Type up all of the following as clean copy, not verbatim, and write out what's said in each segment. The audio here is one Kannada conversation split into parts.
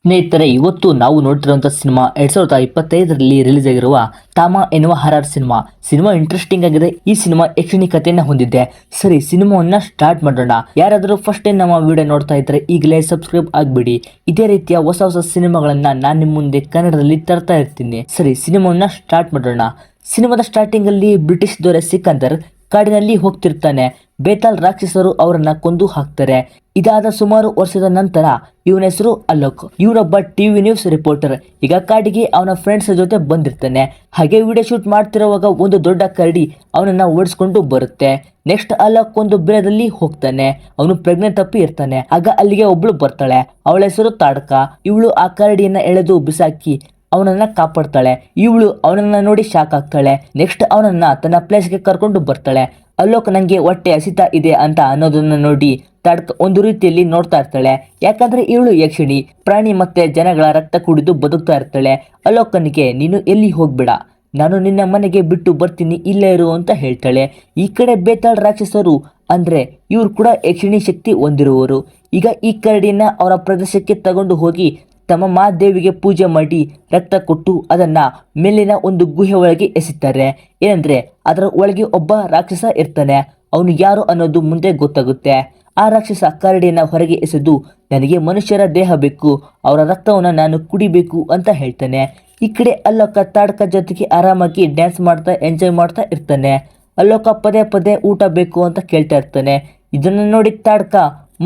ಸ್ನೇಹಿತರೆ, ಇವತ್ತು ನಾವು ನೋಡ್ತಿರುವಂಥ ಸಿನಿಮಾ 2025ರಲ್ಲಿ ರಿಲೀಸ್ ಆಗಿರುವ ತಾಮ ಎನ್ನುವ ಹಾರರ್ ಸಿನಿಮಾ ಇಂಟ್ರೆಸ್ಟಿಂಗ್ ಆಗಿದೆ. ಈ ಸಿನಿಮಾ ಯಕ್ಷಿಣಿ ಕಥೆಯನ್ನ ಹೊಂದಿದೆ. ಸರಿ, ಸಿನಿಮಾವನ್ನ ಸ್ಟಾರ್ಟ್ ಮಾಡೋಣ. ಯಾರಾದರೂ ಫಸ್ಟ್ ಟೈಮ್ ನಮ್ಮ ವಿಡಿಯೋ ನೋಡ್ತಾ ಇದ್ರೆ ಈಗಲೇ ಸಬ್ಸ್ಕ್ರೈಬ್ ಆಗ್ಬಿಡಿ. ಇದೇ ರೀತಿಯ ಹೊಸ ಹೊಸ ಸಿನಿಮಾಗಳನ್ನ ನಾನು ನಿಮ್ಮ ಮುಂದೆ ಕನ್ನಡದಲ್ಲಿ ತರ್ತಾ ಇರ್ತೀನಿ. ಸರಿ, ಸಿನಿಮಾವನ್ನ ಸ್ಟಾರ್ಟ್ ಮಾಡೋಣ. ಸಿನಿಮಾದ ಸ್ಟಾರ್ಟಿಂಗ್ ಅಲ್ಲಿ ಬ್ರಿಟಿಷ್ ದೊರೆ ಸಿಕಂದರ್ ಕಾಡಿನಲ್ಲಿ ಹೋಗ್ತಿರ್ತಾನೆ. ಬೇತಾಲ್ ರಾಕ್ಷಸರು ಅವರನ್ನ ಕೊಂದು ಹಾಕ್ತಾರೆ. ಇದಾದ ಸುಮಾರು ವರ್ಷದ ನಂತರ ಇವನ ಹೆಸರು ಅಲೋಕ್. ಇವನೊಬ್ಬ ಟಿವಿ ನ್ಯೂಸ್ ರಿಪೋರ್ಟರ್. ಈಗ ಕಾಡಿಗೆ ಅವನ ಫ್ರೆಂಡ್ಸ್ ಜೊತೆ ಬಂದಿರ್ತಾನೆ. ಹಾಗೆ ವಿಡಿಯೋ ಶೂಟ್ ಮಾಡ್ತಿರುವಾಗ ಒಂದು ದೊಡ್ಡ ಕರಡಿ ಅವನನ್ನ ಓಡಿಸ್ಕೊಂಡು ಬರುತ್ತೆ. ನೆಕ್ಸ್ಟ್ ಅಲೋಕ್ ಒಂದು ಬೆಳದಲ್ಲಿ ಹೋಗ್ತಾನೆ. ಅವನು ಪ್ರೆಗ್ನೆಂಟ್ ತಪ್ಪಿ ಇರ್ತಾನೆ. ಆಗ ಅಲ್ಲಿಗೆ ಒಬ್ಳು ಬರ್ತಾಳೆ. ಅವಳ ಹೆಸರು ತಾಡ್ಕ. ಇವಳು ಆ ಕರಡಿಯನ್ನ ಎಳೆದು ಬಿಸಾಕಿ ಅವನನ್ನ ಕಾಪಾಡ್ತಾಳೆ. ಇವಳು ಅವನನ್ನ ನೋಡಿ ಶಾಕ್ ಆಗ್ತಾಳೆ. ನೆಕ್ಸ್ಟ್ ಅವನನ್ನ ತನ್ನ ಪ್ಲೇಸ್ಗೆ ಕರ್ಕೊಂಡು ಬರ್ತಾಳೆ. ಅಲೋಕ್ ನಂಗೆ ಹೊಟ್ಟೆ ಹಸಿತಾ ಇದೆ ಅಂತ ಅನ್ನೋದನ್ನ ನೋಡಿ ತಾಡ್ಕ ಒಂದು ರೀತಿಯಲ್ಲಿ ನೋಡ್ತಾ ಇರ್ತಾಳೆ. ಯಾಕಂದ್ರೆ ಇವಳು ಯಕ್ಷಿಣಿ, ಪ್ರಾಣಿ ಮತ್ತೆ ಜನಗಳ ರಕ್ತ ಕುಡಿದು ಬದುಕ್ತಾ ಇರ್ತಾಳೆ. ಅಲೋಕನಿಗೆ ನೀನು ಎಲ್ಲಿ ಹೋಗ್ಬೇಡ, ನಾನು ನಿನ್ನ ಮನೆಗೆ ಬಿಟ್ಟು ಬರ್ತೀನಿ, ಇಲ್ಲೇ ಇರು ಅಂತ ಹೇಳ್ತಾಳೆ. ಈ ಕಡೆ ಬೇತಾಳ್ ರಾಕ್ಷಸರು ಅಂದ್ರೆ ಇವ್ರು ಕೂಡ ಯಕ್ಷಿಣಿ ಶಕ್ತಿ ಹೊಂದಿರುವವರು. ಈಗ ಈ ಕರಡಿಯನ್ನ ಅವರ ಪ್ರದೇಶಕ್ಕೆ ತಗೊಂಡು ಹೋಗಿ ತಮ್ಮ ಮಹಾದೇವಿಗೆ ಪೂಜೆ ಮಾಡಿ ರಕ್ತ ಕೊಟ್ಟು ಅದನ್ನ ಮೇಲಿನ ಒಂದು ಗುಹೆ ಒಳಗೆ ಎಸಿತಾರೆ. ಏನಂದ್ರೆ ಅದರ ಒಳಗೆ ಒಬ್ಬ ರಾಕ್ಷಸ ಇರ್ತಾನೆ. ಅವನು ಯಾರು ಅನ್ನೋದು ಮುಂದೆ ಗೊತ್ತಾಗುತ್ತೆ. ಆ ರಾಕ್ಷಸ ಕರಡಿಯನ್ನ ಹೊರಗೆ ಎಸೆದು ನನಗೆ ಮನುಷ್ಯರ ದೇಹ ಬೇಕು, ಅವರ ರಕ್ತವನ್ನ ನಾನು ಕುಡಿಬೇಕು ಅಂತ ಹೇಳ್ತಾನೆ. ಈ ಕಡೆ ಅಲೋಕ ತಾಡ್ಕ ಜೊತೆಗೆ ಆರಾಮಾಗಿ ಡ್ಯಾನ್ಸ್ ಮಾಡ್ತಾ ಎಂಜಾಯ್ ಮಾಡ್ತಾ ಇರ್ತಾನೆ. ಅಲೋಕ ಪದೇ ಪದೇ ಊಟ ಬೇಕು ಅಂತ ಕೇಳ್ತಾ ಇರ್ತಾನೆ. ಇದನ್ನ ನೋಡಿ ತಾಡ್ಕ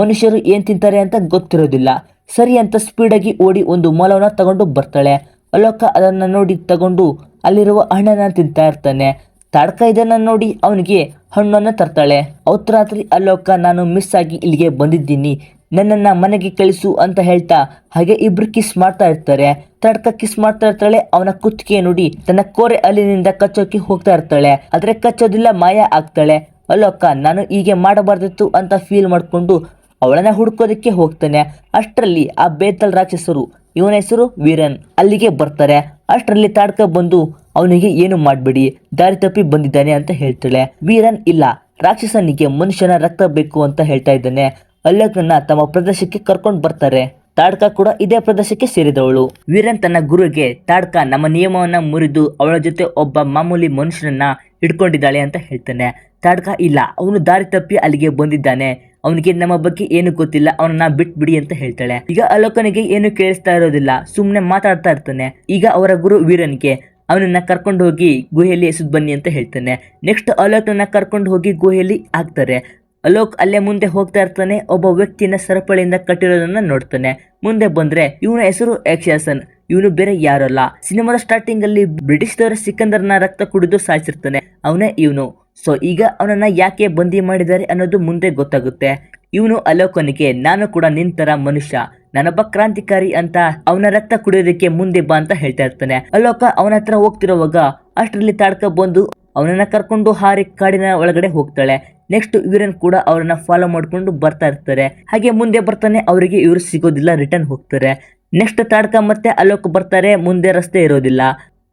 ಮನುಷ್ಯರು ಏನ್ ತಿಂತಾರೆ ಅಂತ ಗೊತ್ತಿರೋದಿಲ್ಲ. ಸರಿ ಅಂತ ಸ್ಪೀಡಾಗಿ ಓಡಿ ಒಂದು ಮೊಲವನ್ನ ತಗೊಂಡು ಬರ್ತಾಳೆ. ಅಲೋಕ ಅದನ್ನ ನೋಡಿ ತಗೊಂಡು ಅಲ್ಲಿರುವ ಹಣ್ಣನ್ನ ತಿಂತಾ ಇರ್ತಾನೆ. ತಾಡ್ಕ ಇದನ್ನ ನೋಡಿ ಅವನಿಗೆ ಹಣ್ಣನ್ನ ತರ್ತಾಳೆ. ಅವತ್ತು ರಾತ್ರಿ ಅಲೋಕ ನಾನು ಮಿಸ್ ಆಗಿ ಇಲ್ಲಿಗೆ ಬಂದಿದ್ದೀನಿ, ನನ್ನನ್ನ ಮನೆಗೆ ಕಳಿಸು ಅಂತ ಹೇಳ್ತಾ ಹಾಗೆ ಇಬ್ರು ಕಿಸ್ ಮಾಡ್ತಾ ಇರ್ತಾರೆ. ತಾಡ್ಕ ಕಿಸ್ ಮಾಡ್ತಾ ಇರ್ತಾಳೆ. ಅವನ ಕುತ್ತಿಗೆ ನೋಡಿ ತನ್ನ ಕೋರೆ ಅಲ್ಲಿನಿಂದ ಕಚ್ಚೋಕೆ ಹೋಗ್ತಾ ಇರ್ತಾಳೆ. ಆದ್ರೆ ಕಚ್ಚೋದಿಲ್ಲ, ಮಾಯ ಆಗ್ತಾಳೆ. ಅಲೋಕ ನಾನು ಹೀಗೆ ಮಾಡಬಾರ್ದಿತ್ತು ಅಂತ ಫೀಲ್ ಮಾಡ್ಕೊಂಡು ಅವಳನ್ನ ಹುಡ್ಕೋದಕ್ಕೆ ಹೋಗ್ತಾನೆ. ಅಷ್ಟರಲ್ಲಿ ಆ ಬೇತಾಲ್ ರಾಕ್ಷಸರು, ಇವನ ಹೆಸರು ವೀರನ್, ಅಲ್ಲಿಗೆ ಬರ್ತಾರೆ. ಅಷ್ಟರಲ್ಲಿ ತಾಡ್ಕ ಬಂದು ಅವನಿಗೆ ಏನು ಮಾಡ್ಬೇಡಿ, ದಾರಿ ತಪ್ಪಿ ಬಂದಿದ್ದಾನೆ ಅಂತ ಹೇಳ್ತಾಳೆ. ವೀರನ್ ಇಲ್ಲ, ರಾಕ್ಷಸನಿಗೆ ಮನುಷ್ಯನ ರಕ್ತ ಬೇಕು ಅಂತ ಹೇಳ್ತಾ ಇದ್ದಾನೆ. ಅಲೋಕನ್ನ ತಮ್ಮ ಪ್ರದೇಶಕ್ಕೆ ಕರ್ಕೊಂಡು ಬರ್ತಾರೆ. ತಾಡ್ಕ ಕೂಡ ಇದೇ ಪ್ರದೇಶಕ್ಕೆ ಸೇರಿದವಳು. ವೀರನ್ ತನ್ನ ಗುರುಗೆ ತಾಡ್ಕ ನಮ್ಮ ನಿಯಮವನ್ನ ಮುರಿದು ಅವಳ ಜೊತೆ ಒಬ್ಬ ಮಾಮೂಲಿ ಮನುಷ್ಯನನ್ನ ಹಿಡ್ಕೊಂಡಿದ್ದಾಳೆ ಅಂತ ಹೇಳ್ತಾನೆ. ತಾಡ್ಕ ಇಲ್ಲ, ಅವನು ದಾರಿ ತಪ್ಪಿ ಅಲ್ಲಿಗೆ ಬಂದಿದ್ದಾನೆ, ಅವನಿಗೆ ನಮ್ಮ ಬಗ್ಗೆ ಏನು ಗೊತ್ತಿಲ್ಲ, ಅವನನ್ನ ಬಿಟ್ಬಿಡಿ ಅಂತ ಹೇಳ್ತಾಳೆ. ಈಗ ಅಲೋಕನಿಗೆ ಏನು ಕೇಳಿಸ್ತಾ ಇರೋದಿಲ್ಲ, ಸುಮ್ಮನೆ ಮಾತಾಡ್ತಾ ಇರ್ತಾನೆ. ಈಗ ಅವರ ಗುರು ವೀರನ್ಗೆ ಅವನನ್ನ ಕರ್ಕೊಂಡು ಹೋಗಿ ಗುಹೆಯಲ್ಲಿ ಎಸೆದು ಬನ್ನಿ ಅಂತ ಹೇಳ್ತಾನೆ. ನೆಕ್ಸ್ಟ್ ಅಲೋಕನನ್ನ ಕರ್ಕೊಂಡು ಹೋಗಿ ಗುಹೆಯಲ್ಲಿ ಹಾಕ್ತಾರೆ. ಅಲೋಕ್ ಅಲ್ಲೇ ಮುಂದೆ ಹೋಗ್ತಾ ಇರ್ತಾನೆ. ಒಬ್ಬ ವ್ಯಕ್ತಿಯನ್ನ ಸರಪಳಿಯಿಂದ ಕಟ್ಟಿರೋದನ್ನ ನೋಡ್ತಾನೆ. ಮುಂದೆ ಬಂದ್ರೆ ಇವನ ಹೆಸರು ಯಕ್ಷಾಸನ್. ಇವನು ಬೇರೆ ಯಾರಲ್ಲ, ಸಿನಿಮಾದ ಸ್ಟಾರ್ಟಿಂಗ್ ಅಲ್ಲಿ ಬ್ರಿಟಿಷ್ ದವರ ಸಿಕಂದರ್ನ ರಕ್ತ ಕುಡಿದು ಸಾಯಿಸಿರ್ತಾನೆ, ಅವನೇ ಇವನು. ಸೊ ಈಗ ಅವನನ್ನ ಯಾಕೆ ಬಂದಿ ಮಾಡಿದ್ದಾರೆ ಅನ್ನೋದು ಮುಂದೆ ಗೊತ್ತಾಗುತ್ತೆ. ಇವನು ಅಲೋಕನಿಗೆ ನಾನು ಕೂಡ ನಿಂತರ ಮನುಷ್ಯ, ನಾನೊಬ್ಬ ಕ್ರಾಂತಿಕಾರಿ ಅಂತ ಅವನ ರಕ್ತ ಕುಡಿಯೋದಕ್ಕೆ ಮುಂದೆ ಬಾ ಅಂತ ಹೇಳ್ತಾ ಇರ್ತಾನೆ. ಅಲೋಕ ಅವನ ಹತ್ರ ಹೋಗ್ತಿರೋವಾಗ ಅಷ್ಟರಲ್ಲಿ ತಾಡ್ಕ ಬಂದು ಅವನನ್ನ ಕರ್ಕೊಂಡು ಹಾರಿ ಕಾಡಿನ ಒಳಗಡೆ ಹೋಗ್ತಾಳೆ. ನೆಕ್ಸ್ಟ್ ವೀರನ್ ಕೂಡ ಅವರನ್ನ ಫಾಲೋ ಮಾಡ್ಕೊಂಡು ಬರ್ತಾ ಇರ್ತಾರೆ. ಹಾಗೆ ಮುಂದೆ ಬರ್ತಾನೆ, ಅವರಿಗೆ ಇವರು ಸಿಗೋದಿಲ್ಲ, ರಿಟರ್ನ್ ಹೋಗ್ತಾರೆ. ನೆಕ್ಸ್ಟ್ ತಾಡ್ಕ ಮತ್ತೆ ಅಲೋಕ್ ಬರ್ತಾರೆ. ಮುಂದೆ ರಸ್ತೆ ಇರೋದಿಲ್ಲ.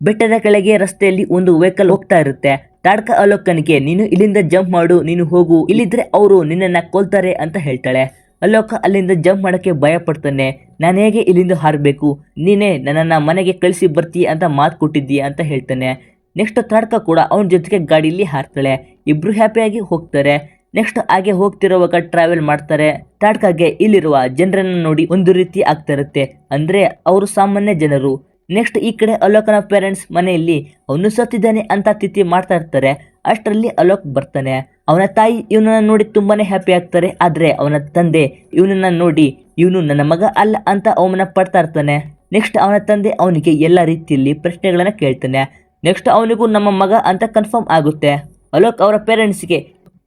ಬೆಟ್ಟದ ಕೆಳಗೆ ರಸ್ತೆಯಲ್ಲಿ ಒಂದು ವೆಹಿಕಲ್ ಹೋಗ್ತಾ ಇರುತ್ತೆ. ತಾಡ್ಕ ಅಲೋಕನಿಗೆ ನೀನು ಇಲ್ಲಿಂದ ಜಂಪ್ ಮಾಡು, ನೀನು ಹೋಗು, ಇಲ್ಲಿದ್ರೆ ಅವರು ನಿನ್ನನ್ನ ಕೊಲ್ತಾರೆ ಅಂತ ಹೇಳ್ತಾಳೆ. ಅಲೋಕ ಅಲ್ಲಿಂದ ಜಂಪ್ ಮಾಡಕ್ಕೆ ಭಯ ಪಡ್ತಾನೆ. ನಾನು ಹೇಗೆ ಇಲ್ಲಿಂದ ಹಾರಬೇಕು, ನೀನೇ ನನ್ನನ್ನ ಮನೆಗೆ ಕಳಿಸಿ ಬರ್ತೀಯ ಅಂತ ಮಾತು ಕೊಟ್ಟಿದ್ದೀಯ ಅಂತ ಹೇಳ್ತಾನೆ. ನೆಕ್ಸ್ಟ್ ತಾಡ್ಕ ಕೂಡ ಅವನ ಜೊತೆಗೆ ಗಾಡಿಯಲ್ಲಿ ಹಾರ್ತಾಳೆ. ಇಬ್ರು ಹ್ಯಾಪಿಯಾಗಿ ಹೋಗ್ತಾರೆ. ನೆಕ್ಸ್ಟ್ ಹಾಗೆ ಹೋಗ್ತಿರುವಾಗ ಟ್ರಾವೆಲ್ ಮಾಡ್ತಾರೆ. ತಾಡ್ಕಾಗೆ ಇಲ್ಲಿರುವ ಜನರನ್ನ ನೋಡಿ ಒಂದು ರೀತಿ ಆಗ್ತಾ ಇರುತ್ತೆ, ಅಂದ್ರೆ ಅವರು ಸಾಮಾನ್ಯ ಜನರು. ನೆಕ್ಸ್ಟ್ ಈ ಕಡೆ ಅಲೋಕನ ಪೇರೆಂಟ್ಸ್ ಮನೆಯಲ್ಲಿ ಅವನು ಸತ್ತಿದ್ದಾನೆ ಅಂತ ತಿಥಿ ಮಾಡ್ತಾ ಇರ್ತಾರೆ. ಅಷ್ಟರಲ್ಲಿ ಅಲೋಕ್ ಬರ್ತಾನೆ. ಅವನ ತಾಯಿ ಇವನನ್ನ ನೋಡಿ ತುಂಬಾನೇ ಹ್ಯಾಪಿ ಆಗ್ತಾರೆ. ಆದ್ರೆ ಅವನ ತಂದೆ ಇವನನ್ನ ನೋಡಿ ಇವನು ನನ್ನ ಮಗ ಅಲ್ಲ ಅಂತ ಅವನ ಪಡ್ತಾ ಇರ್ತಾನೆ. ನೆಕ್ಸ್ಟ್ ಅವನ ತಂದೆ ಅವನಿಗೆ ಎಲ್ಲ ರೀತಿಯಲ್ಲಿ ಪ್ರಶ್ನೆಗಳನ್ನ ಕೇಳ್ತಾನೆ. ನೆಕ್ಸ್ಟ್ ಅವನಿಗೂ ನಮ್ಮ ಮಗ ಅಂತ ಕನ್ಫರ್ಮ್ ಆಗುತ್ತೆ. ಅಲೋಕ್ ಅವರ ಪೇರೆಂಟ್ಸ್ಗೆ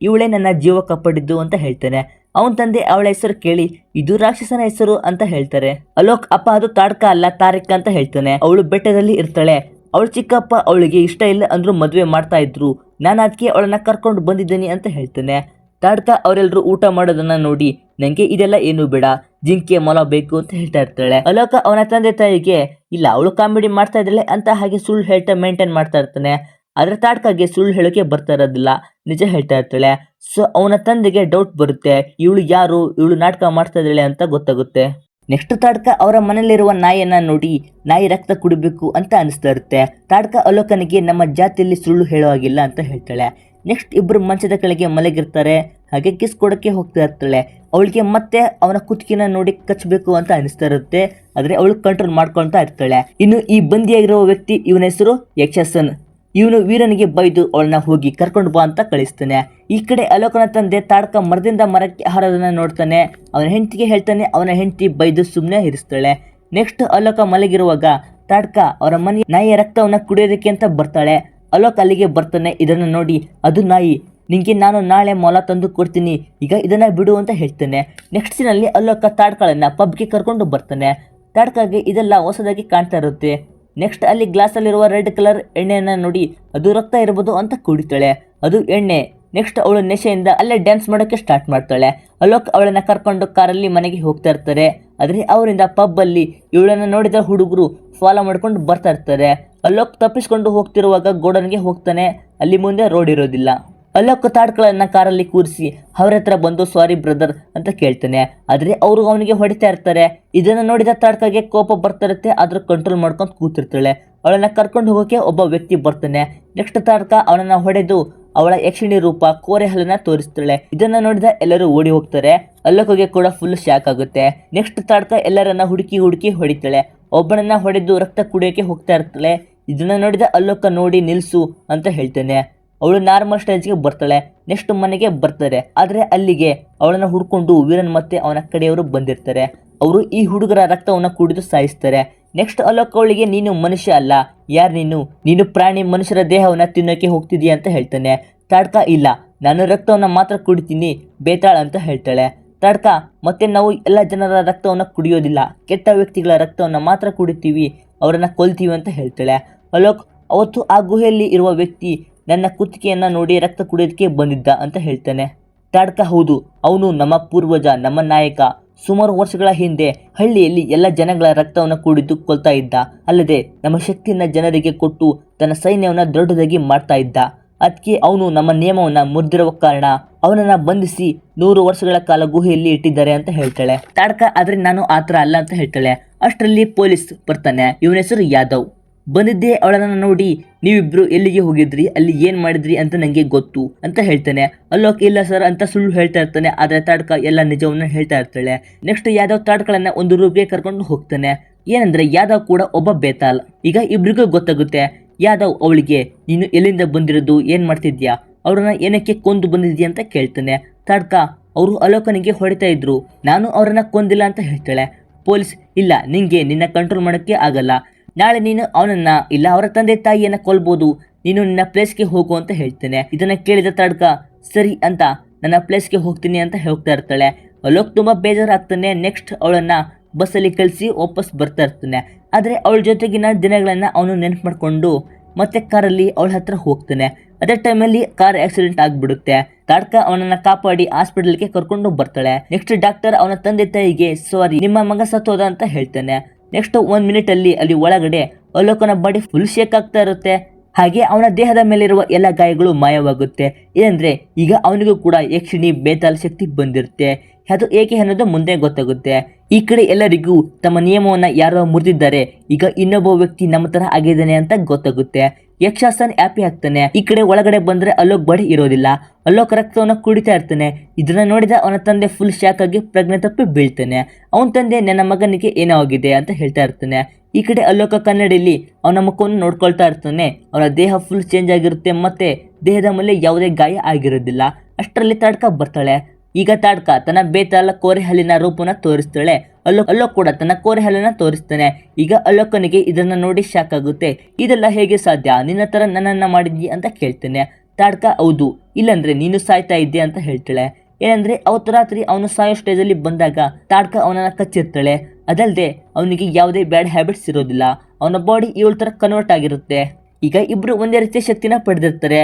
ಇವಳೇ ನನ್ನ ಜೀವ ಕಾಪಾಡಿದ್ದು ಅಂತ ಹೇಳ್ತಾನೆ. ಅವನ ತಂದೆ ಅವಳ ಹೆಸರು ಕೇಳಿ ಇದು ರಾಕ್ಷಸನ ಹೆಸರು ಅಂತ ಹೇಳ್ತಾರೆ. ಅಲೋಕ್ ಅಪ್ಪ ಅದು ತಾಡ್ಕ ಅಲ್ಲ, ತಾರಿಕ ಅಂತ ಹೇಳ್ತಾನೆ. ಅವಳು ಬೆಟ್ಟದಲ್ಲಿ ಇರ್ತಾಳೆ. ಅವಳು ಚಿಕ್ಕಪ್ಪ ಅವಳಿಗೆ ಇಷ್ಟ ಇಲ್ಲ ಅಂದ್ರೂ ಮದುವೆ ಮಾಡ್ತಾ ಇದ್ರು, ನಾನು ಅದಕ್ಕೆ ಅವಳನ್ನ ಕರ್ಕೊಂಡು ಬಂದಿದ್ದೀನಿ ಅಂತ ಹೇಳ್ತಾನೆ. ತಾಡ್ಕ ಅವರೆಲ್ಲರೂ ಊಟ ಮಾಡೋದನ್ನ ನೋಡಿ ನಂಗೆ ಇದೆಲ್ಲ ಏನು ಬೇಡ, ಜಿಂಕೆ ಮೊಲ ಬೇಕು ಅಂತ ಹೇಳ್ತಾ ಇರ್ತಾಳೆ. ಅಲೋಕ ಅವನ ತಂದೆ ತಾಯಿಗೆ ಇಲ್ಲ ಅವಳು ಕಾಮಿಡಿ ಮಾಡ್ತಾ ಇದ್ದಾಳೆ ಅಂತ ಹಾಗೆ ಸುಳ್ಳು ಹೇಳ್ತಾ ಮೇಂಟೈನ್ ಮಾಡ್ತಾ ಇರ್ತಾನೆ. ಆದ್ರೆ ತಾಡ್ಕಾಗೆ ಸುಳ್ಳು ಹೇಳೋಕೆ ಬರ್ತಾ ಇರೋದಿಲ್ಲ, ನಿಜ ಹೇಳ್ತಾ ಇರ್ತಾಳೆ. ಸೊ ಅವನ ತಂದೆಗೆ ಡೌಟ್ ಬರುತ್ತೆ, ಇವಳು ಯಾರು, ಇವಳು ನಾಟಕ ಮಾಡ್ತಾ ಇದ್ದಾಳೆ ಅಂತ ಗೊತ್ತಾಗುತ್ತೆ. ನೆಕ್ಸ್ಟ್ ತಾಡ್ಕ ಅವರ ಮನೆಯಲ್ಲಿರುವ ನಾಯಿಯನ್ನ ನೋಡಿ ನಾಯಿ ರಕ್ತ ಕುಡಿಬೇಕು ಅಂತ ಅನಿಸ್ತಾ ಇರುತ್ತೆ. ತಾಡ್ಕ ಅಲೋಕನಿಗೆ ನಮ್ಮ ಜಾತಿಯಲ್ಲಿ ಸುಳ್ಳು ಹೇಳೋ ಹಾಗಿಲ್ಲ ಅಂತ ಹೇಳ್ತಾಳೆ. ನೆಕ್ಸ್ಟ್ ಇಬ್ಬರು ಮಂಚದ ಕೆಳಗೆ ಮಲಗಿರ್ತಾರೆ. ಹಾಗೆ ಕಿಸ್ ಕೊಡಕ್ಕೆ ಹೋಗ್ತಾ ಇರ್ತಾಳೆ. ಅವಳಿಗೆ ಮತ್ತೆ ಅವನ ಕುತ್ತಿಗೆನ ನೋಡಿ ಕಚ್ಚಬೇಕು ಅಂತ ಅನಿಸ್ತಾ ಇರುತ್ತೆ. ಆದ್ರೆ ಅವಳು ಕಂಟ್ರೋಲ್ ಮಾಡ್ಕೊಳ್ತಾ ಇರ್ತಾಳೆ. ಇನ್ನು ಈ ಬಂದಿಯಾಗಿರುವ ವ್ಯಕ್ತಿ ಇವನ ಹೆಸರು ಯಕ್ಷಸನ್. ಇವನು ವೀರನಿಗೆ ಬೈದು ಅವಳನ್ನ ಹೋಗಿ ಕರ್ಕೊಂಡು ಬಾ ಅಂತ ಕಳಿಸ್ತಾನೆ. ಈ ಕಡೆ ಅಲೋಕನ ತಂದೆ ತಾಡ್ಕ ಮರದಿಂದ ಮರಕ್ಕೆ ಹಾರೋದನ್ನ ನೋಡ್ತಾನೆ. ಅವನ ಹೆಂಡತಿಗೆ ಹೇಳ್ತಾನೆ. ಅವನ ಹೆಂಡತಿ ಬೈದು ಸುಮ್ಮನೆ ಇರಿಸ್ತಾಳೆ. ನೆಕ್ಸ್ಟ್ ಅಲೋಕ ಮಲಗಿರುವಾಗ ತಾಡ್ಕ ಅವರ ಮನೆ ನಾಯಿಯ ರಕ್ತವನ್ನ ಕುಡಿಯೋದಕ್ಕೆ ಅಂತ ಬರ್ತಾಳೆ. ಅಲೋಕ್ ಅಲ್ಲಿಗೆ ಬರ್ತಾನೆ. ಇದನ್ನ ನೋಡಿ ಅದು ನಾಯಿ, ನಿಂಗೆ ನಾನು ನಾಳೆ ಮೊಲ ತಂದು ಕೊಡ್ತೀನಿ, ಈಗ ಇದನ್ನ ಬಿಡು ಅಂತ ಹೇಳ್ತಾನೆ. ನೆಕ್ಸ್ಟ್ ಸೀನಲ್ಲಿ ಅಲೋಕ ತಾಡ್ಕಳನ್ನ ಪಬ್ಗೆ ಕರ್ಕೊಂಡು ಬರ್ತಾನೆ. ತಾಡ್ಕಾಗೆ ಇದೆಲ್ಲ ಹೊಸದಾಗಿ ಕಾಣ್ತಾ ಇರುತ್ತೆ. ನೆಕ್ಸ್ಟ್ ಅಲ್ಲಿ ಗ್ಲಾಸಲ್ಲಿರುವ ರೆಡ್ ಕಲರ್ ಎಣ್ಣೆಯನ್ನ ನೋಡಿ ಅದು ರಕ್ತ ಇರ್ಬೋದು ಅಂತ ಕುಡಿತಾಳೆ. ಅದು ಎಣ್ಣೆ. ನೆಕ್ಸ್ಟ್ ಅವಳು ನೆಶೆಯಿಂದ ಅಲ್ಲೇ ಡ್ಯಾನ್ಸ್ ಮಾಡೋಕ್ಕೆ ಸ್ಟಾರ್ಟ್ ಮಾಡ್ತಾಳೆ. ಅಲೋಕ್ ಅವಳನ್ನ ಕರ್ಕೊಂಡು ಕಾರಲ್ಲಿ ಮನೆಗೆ ಹೋಗ್ತಾ ಇರ್ತಾರೆ. ಆದರೆ ಅವರಿಂದ ಪಬ್ ಅಲ್ಲಿ ಇವಳನ್ನ ನೋಡಿದ ಹುಡುಗರು ಫಾಲೋ ಮಾಡ್ಕೊಂಡು ಬರ್ತಾ ಇರ್ತಾರೆ. ಅಲೋಕ್ ತಪ್ಪಿಸ್ಕೊಂಡು ಹೋಗ್ತಿರುವಾಗ ಗೋಡನ್ಗೆ ಹೋಗ್ತಾನೆ. ಅಲ್ಲಿ ಮುಂದೆ ರೋಡ್ ಇರೋದಿಲ್ಲ. ಅಲೋಕ್ ತಾಡ್ಕಳನ್ನ ಕಾರಲ್ಲಿ ಕೂರಿಸಿ ಅವ್ರ ಹತ್ರ ಬಂದು ಸಾರಿ ಬ್ರದರ್ ಅಂತ ಕೇಳ್ತಾನೆ. ಆದರೆ ಅವರು ಅವನಿಗೆ ಹೊಡಿತಾ ಇರ್ತಾರೆ. ಇದನ್ನ ನೋಡಿದ ತಾಡ್ಕಗೆ ಕೋಪ ಬರ್ತಾ ಇರುತ್ತೆ. ಆದ್ರೂ ಕಂಟ್ರೋಲ್ ಮಾಡ್ಕೊಂಡು ಕೂತಿರ್ತಾಳೆ. ಅವಳನ್ನ ಕರ್ಕೊಂಡು ಹೋಗೋಕೆ ಒಬ್ಬ ವ್ಯಕ್ತಿ ಬರ್ತಾನೆ. ನೆಕ್ಸ್ಟ್ ತಾಡ್ಕ ಅವನನ್ನ ಹೊಡೆದು ಅವಳ ಯಕ್ಷಿಣಿ ರೂಪ ಕೋರೆ ಹಲ್ಲನ್ನ ತೋರಿಸ್ತಾಳೆ. ಇದನ್ನ ನೋಡಿದ ಎಲ್ಲರೂ ಓಡಿ ಹೋಗ್ತಾರೆ. ಅಲೋಕ್ಗೆ ಕೂಡ ಫುಲ್ ಶಾಕ್ ಆಗುತ್ತೆ. ನೆಕ್ಸ್ಟ್ ತಾಡ್ಕ ಎಲ್ಲರನ್ನ ಹುಡುಕಿ ಹೊಡಿತಾಳೆ. ಒಬ್ಬನನ್ನ ಹೊಡೆದು ರಕ್ತ ಕುಡಿಯೋಕೆ ಹೋಗ್ತಾ ಇರ್ತಾಳೆ. ಇದನ್ನ ನೋಡಿದ ಅಲೋಕ ನೋಡಿ ನಿಲ್ಸು ಅಂತ ಹೇಳ್ತಾನೆ. ಅವಳು ನಾರ್ಮಲ್ ಸ್ಟೇಜ್ಗೆ ಬರ್ತಾಳೆ. ನೆಕ್ಸ್ಟ್ ಮನೆಗೆ ಬರ್ತಾರೆ. ಆದ್ರೆ ಅಲ್ಲಿಗೆ ಅವಳನ್ನ ಹುಡ್ಕೊಂಡು ವೀರನ್ ಮತ್ತೆ ಅವನ ಕಡೆಯವರು ಬಂದಿರ್ತಾರೆ. ಅವರು ಈ ಹುಡುಗರ ರಕ್ತವನ್ನ ಕುಡಿದು ಸಾಯಿಸ್ತಾರೆ. ನೆಕ್ಸ್ಟ್ ಅಲೋಕ್ ಅವಳಿಗೆ ನೀನು ಮನುಷ್ಯ ಅಲ್ಲ, ಯಾರು ನೀನು ಪ್ರಾಣಿ, ಮನುಷ್ಯರ ದೇಹವನ್ನ ತಿನ್ನೋಕೆ ಹೋಗ್ತಿದೀಯ ಅಂತ ಹೇಳ್ತಾನೆ. ತಾಡ್ಕ ಇಲ್ಲ, ನಾನು ರಕ್ತವನ್ನ ಮಾತ್ರ ಕುಡಿತೀನಿ ಬೇತಾಳ ಅಂತ ಹೇಳ್ತಾಳೆ. ತಾಡ್ಕ ಮತ್ತೆ ನಾವು ಎಲ್ಲ ಜನರ ರಕ್ತವನ್ನ ಕುಡಿಯೋದಿಲ್ಲ, ಕೆಟ್ಟ ವ್ಯಕ್ತಿಗಳ ರಕ್ತವನ್ನ ಮಾತ್ರ ಕುಡಿತೀವಿ, ಅವರನ್ನ ಕೊಲ್ತೀವಿ ಅಂತ ಹೇಳ್ತಾಳೆ. ಅಲೋಕ್ ಅವತ್ತು ಆ ಗುಹೆಯಲ್ಲಿ ಇರುವ ವ್ಯಕ್ತಿ ನನ್ನ ಕುತ್ತಿಗೆಯನ್ನ ನೋಡಿ ರಕ್ತ ಕುಡಿಯೋದಕ್ಕೆ ಬಂದಿದ್ದ ಅಂತ ಹೇಳ್ತಾನೆ. ತಾಡ್ಕ ಹೌದು, ಅವನು ನಮ್ಮ ಪೂರ್ವಜ, ನಮ್ಮ ನಾಯಕ. ಸುಮಾರು ವರ್ಷಗಳ ಹಿಂದೆ ಹಳ್ಳಿಯಲ್ಲಿ ಎಲ್ಲ ಜನಗಳ ರಕ್ತವನ್ನು ಕುಡಿದು ಕೊಲ್ತಾ ಇದ್ದ. ಅಲ್ಲದೆ ನಮ್ಮ ಶಕ್ತಿಯನ್ನ ಜನರಿಗೆ ಕೊಟ್ಟು ತನ್ನ ಸೈನ್ಯವನ್ನ ದೊಡ್ಡದಾಗಿ ಮಾಡ್ತಾ ಇದ್ದ. ಅದಕ್ಕೆ ಅವನು ನಮ್ಮ ನಿಯಮವನ್ನ ಮುರಿದಿರುವ ಕಾರಣ ಅವನನ್ನ ಬಂಧಿಸಿ 100 ವರ್ಷಗಳ ಕಾಲ ಗುಹೆಯಲ್ಲಿ ಇಟ್ಟಿದ್ದಾರೆ ಅಂತ ಹೇಳ್ತಾಳೆ. ತಾಡ್ಕ ಆದ್ರೆ ನಾನು ಆತರ ಅಲ್ಲ ಅಂತ ಹೇಳ್ತಾಳೆ. ಅಷ್ಟರಲ್ಲಿ ಪೊಲೀಸ್ ಬರ್ತಾನೆ. ಇವನ ಹೆಸರು ಯಾದವ್. ಬಂದಿದ್ದೆ ಅವಳನ್ನ ನೋಡಿ ನೀವಿಬ್ರು ಎಲ್ಲಿಗೆ ಹೋಗಿದ್ರಿ, ಅಲ್ಲಿ ಏನ್ ಮಾಡಿದ್ರಿ ಅಂತ ನಂಗೆ ಗೊತ್ತು ಅಂತ ಹೇಳ್ತಾನೆ. ಅಲೋಕ್ ಇಲ್ಲ ಸರ್ ಅಂತ ಸುಳ್ಳು ಹೇಳ್ತಾ ಇರ್ತಾನೆ. ಆದ್ರೆ ತಾಡ್ಕ ಎಲ್ಲ ನಿಜವನ್ನ ಹೇಳ್ತಾ ಇರ್ತಾಳೆ. ನೆಕ್ಸ್ಟ್ ಯಾದವ್ ತಾಡ್ಕಳನ್ನ ಒಂದು ರೂಮ್ಗೆ ಕರ್ಕೊಂಡು ಹೋಗ್ತಾನೆ. ಏನಂದ್ರೆ ಯಾದವ್ ಕೂಡ ಒಬ್ಬ ಬೇತಾಲ್. ಈಗ ಇಬ್ರಿಗೂ ಗೊತ್ತಾಗುತ್ತೆ. ಯಾದವ್ ಅವಳಿಗೆ ನೀನು ಎಲ್ಲಿಂದ ಬಂದಿರೋದು, ಏನ್ ಮಾಡ್ತಿದ್ಯಾ, ಅವ್ರನ್ನ ಏನಕ್ಕೆ ಕೊಂದು ಬಂದಿದ್ಯಾ ಅಂತ ಕೇಳ್ತಾನೆ. ತಾಡ್ಕ ಅವರು ಅಲೋಕನಿಗೆ ಹೊಡಿತಾ ಇದ್ರು, ನಾನು ಅವರನ್ನ ಕೊಂದಿಲ್ಲ ಅಂತ ಹೇಳ್ತಾಳೆ. ಪೊಲೀಸ್ ಇಲ್ಲ, ನಿಂಗೆ ನಿನ್ನ ಕಂಟ್ರೋಲ್ ಮಾಡೋಕ್ಕೆ ಆಗಲ್ಲ, ನಾಳೆ ನೀನು ಅವನನ್ನ ಇಲ್ಲ ಅವರ ತಂದೆ ತಾಯಿಯನ್ನ ಕೊಲ್ಬೋದು, ನೀನು ನಿನ್ನ ಪ್ಲೇಸ್ಗೆ ಹೋಗು ಅಂತ ಹೇಳ್ತೇನೆ. ಇದನ್ನ ಕೇಳಿದ ತಾಡ್ಕ ಸರಿ ಅಂತ ನನ್ನ ಪ್ಲೇಸ್ಗೆ ಹೋಗ್ತೀನಿ ಅಂತ ಹೋಗ್ತಾ ಇರ್ತಾಳೆ. ಅಲೋಕ್ ತುಂಬಾ ಬೇಜಾರಾಗ್ತಾನೆ. ನೆಕ್ಸ್ಟ್ ಅವಳನ್ನ ಬಸ್ಸಲ್ಲಿ ಕಳಿಸಿ ವಾಪಸ್ ಬರ್ತಾ ಇರ್ತಾನೆ. ಆದರೆ ಅವಳ ಜೊತೆಗಿನ ದಿನಗಳನ್ನ ಅವನು ನೆನಪು ಮಾಡ್ಕೊಂಡು ಮತ್ತೆ ಕಾರಲ್ಲಿ ಅವಳ ಹತ್ರ ಹೋಗ್ತಾನೆ. ಅದೇ ಟೈಮಲ್ಲಿ ಕಾರ್ ಆಕ್ಸಿಡೆಂಟ್ ಆಗ್ಬಿಡುತ್ತೆ. ತಾಡ್ಕ ಅವನನ್ನ ಕಾಪಾಡಿ ಹಾಸ್ಪಿಟಲ್ಗೆ ಕರ್ಕೊಂಡು ಬರ್ತಾಳೆ. ನೆಕ್ಸ್ಟ್ ಡಾಕ್ಟರ್ ಅವನ ತಂದೆ ತಾಯಿಗೆ ಸಾರಿ, ನಿಮ್ಮ ಮಗ ಸತ್ತೋದ ಅಂತ ಹೇಳ್ತಾನೆ. ನೆಕ್ಸ್ಟ್ 1 ಮಿನಿಟ್ ಅಲ್ಲಿ ಒಳಗಡೆ ಅಲೋಕನ ಬಾಡಿ ಫುಲ್ ಶೇಕ್ ಆಗ್ತಾ ಇರುತ್ತೆ. ಹಾಗೆ ಅವನ ದೇಹದ ಮೇಲಿರುವ ಎಲ್ಲ ಗಾಯಗಳು ಮಾಯವಾಗುತ್ತೆ. ಏನಂದ್ರೆ ಈಗ ಅವನಿಗೂ ಕೂಡ ಯಕ್ಷಿಣಿ ಬೇತಾಲ್ ಶಕ್ತಿ ಬಂದಿರುತ್ತೆ. ಅದು ಏಕೆ ಅನ್ನೋದು ಮುಂದೆ ಗೊತ್ತಾಗುತ್ತೆ. ಈ ಕಡೆ ಎಲ್ಲರಿಗೂ ತಮ್ಮ ನಿಯಮವನ್ನ ಯಾರೋ ಮುರಿದಿದ್ದಾರೆ, ಈಗ ಇನ್ನೊಬ್ಬ ವ್ಯಕ್ತಿ ನಮ್ಮ ತರ ಆಗಿದ್ದಾನೆ ಅಂತ ಗೊತ್ತಾಗುತ್ತೆ. ಯಕ್ಷಾಸನ್ ಹ್ಯಾಪಿ ಆಗ್ತಾನೆ. ಈ ಕಡೆ ಒಳಗಡೆ ಬಂದ್ರೆ ಅಲೋಕ್ ಬಾಡಿ ಇರೋದಿಲ್ಲ. ಅಲೋಕ್ ರಕ್ತವನ್ನ ಕುಡಿತಾ ಇರ್ತಾನೆ. ಇದನ್ನ ನೋಡಿದ ಅವನ ತಂದೆ ಫುಲ್ ಶಾಕ್ ಆಗಿ ಪ್ರಜ್ಞೆ ತಪ್ಪಿ ಬೀಳ್ತಾನೆ. ಅವನ ತಂದೆ ನನ್ನ ಮಗನಿಗೆ ಏನೋ ಆಗಿದೆ ಅಂತ ಹೇಳ್ತಾ ಇರ್ತಾನೆ. ಈ ಕಡೆ ಅಲೋಕ ಕನ್ನಡಿಯಲ್ಲಿ ಅವನ ಮುಖವನ್ನು ನೋಡ್ಕೊಳ್ತಾ ಇರ್ತಾನೆ. ಅವನ ದೇಹ ಫುಲ್ ಚೇಂಜ್ ಆಗಿರುತ್ತೆ. ಮತ್ತೆ ದೇಹದ ಮೇಲೆ ಯಾವುದೇ ಗಾಯ ಆಗಿರೋದಿಲ್ಲ. ಅಷ್ಟರಲ್ಲಿ ತಾಡ್ಕ ಬರ್ತಾಳೆ. ಈಗ ತಾಡ್ಕ ತನ್ನ ಬೇತಾಲ ಕೋರೆ ಹಲ್ಲಿನ ರೂಪನ ತೋರಿಸ್ತಾಳೆ. ಅಲೋಕ್ ಕೂಡ ತನ್ನ ಕೋರೆ ಹಲ್ಲನ್ನ ತೋರಿಸ್ತಾನೆ. ಈಗ ಅಲೋಕನಿಗೆ ಇದನ್ನ ನೋಡಿ ಶಾಕ್ ಆಗುತ್ತೆ. ಇದೆಲ್ಲ ಹೇಗೆ ಸಾಧ್ಯ, ನಿನ್ನ ತರ ನನ್ನನ್ನ ಮಾಡಿದ್ವಿ ಅಂತ ಕೇಳ್ತಾನೆ. ತಾಡ್ಕ ಹೌದು, ಇಲ್ಲಂದ್ರೆ ನೀನು ಸಾಯ್ತಾ ಇದ್ದೆ ಅಂತ ಹೇಳ್ತಾಳೆ. ಏನಂದ್ರೆ ಅವತ್ತು ರಾತ್ರಿ ಅವನು ಸಾಯೋ ಸ್ಟೇಜಲ್ಲಿ ಬಂದಾಗ ತಾಡ್ಕ ಅವನನ್ನ ಕಚ್ಚಿರ್ತಾಳೆ. ಅದಲ್ಲದೆ ಅವನಿಗೆ ಯಾವುದೇ ಬ್ಯಾಡ್ ಹ್ಯಾಬಿಟ್ಸ್ ಇರೋದಿಲ್ಲ. ಅವನ ಬಾಡಿ ಇವಳ ತರ ಕನ್ವರ್ಟ್ ಆಗಿರುತ್ತೆ. ಈಗ ಇಬ್ರು ಒಂದೇ ರೀತಿಯ ಶಕ್ತಿನ ಪಡೆದಿರ್ತಾರೆ.